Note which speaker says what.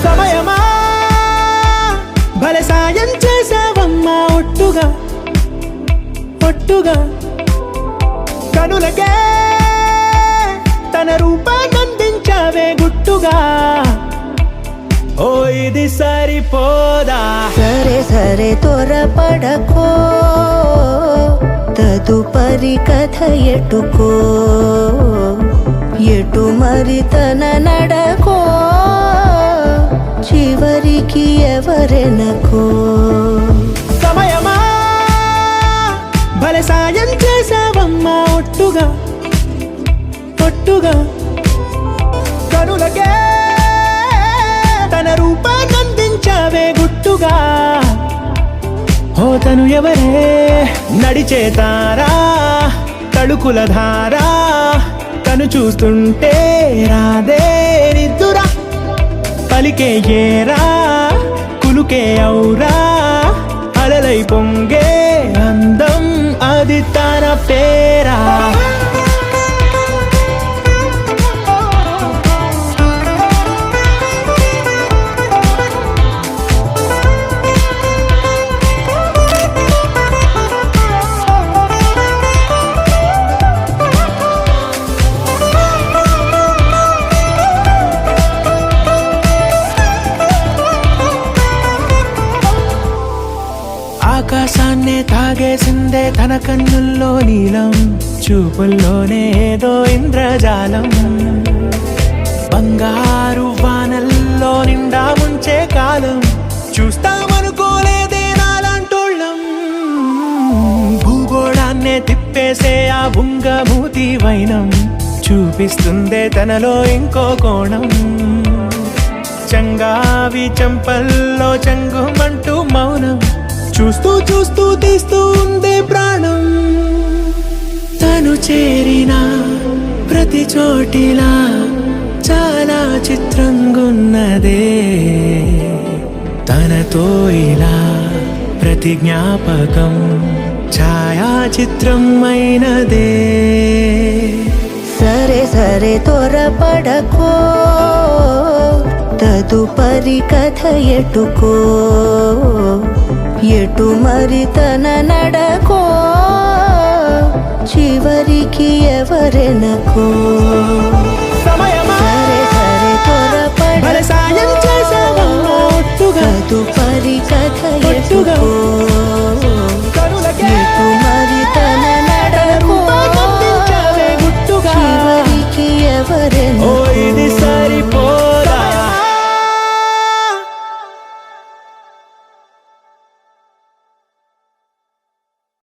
Speaker 1: సమయమా భలే సాయం చేసావమ్మా ఒట్టుగా ఒట్టుగా కనులకే తన రూపాన్నందించావే గుట్టుగా ఓ ఇది సరిపోదా
Speaker 2: సరే సరే త్వరపడకో తదుపరి కథ ఎటుకో ఎటు మరి తన నడకో చివరికి ఎవరెనకో
Speaker 1: సమయమా భలే సాయం చేసావమ్మా ఒట్టుగా ఒట్టుగా కనులకే తన రూపాన్నందించావే గుట్టుగా ఓ తను ఎవరే నడిచే తారా తడుకుల ధారా తను చూస్తుంటే రాదే నిద్దురా పలికే ఏరా కులుకే ఔరా అలలై పొంగే అందం అది తన పేరా ఆకాశాన్నే తాగేసిందే తన కన్నుల్లో నీలం చూపుల్లోనే ఏదో ఇంద్రజాలం బంగారు వానల్లో నిండా ముంచే కాలం చూస్తామనుకోలేదే నాలాంటోళ్ళం భూగోళాన్నే తిప్పేసే ఆ బుంగమూతి వైనం చూపిస్తుందే తనలో ఇంకో కోణం చంగావి చెంపల్లో చంగుమంటూ మౌనం చూస్తూ చూస్తూ తీస్తూ ఉందే ప్రాణం తను చేరిన ప్రతి చోటిలా చాలా చిత్రంగున్నదే తనతో ఇలా ప్రతి జ్ఞాపకం ఛాయాచిత్రం అయినదే
Speaker 2: సరే సరే త్వరపడకో తదుపరి కథ ఎటుకో ఎటు మరి తన నడకో చివరికి ఎవరెనకో
Speaker 1: సమయమా
Speaker 2: సరే సరే త్వరపడకో
Speaker 1: సాయం చేసావమ్మా ఒట్టుగా
Speaker 2: తదుపరి కథ
Speaker 1: ఒట్టుగా
Speaker 2: ఎటుకో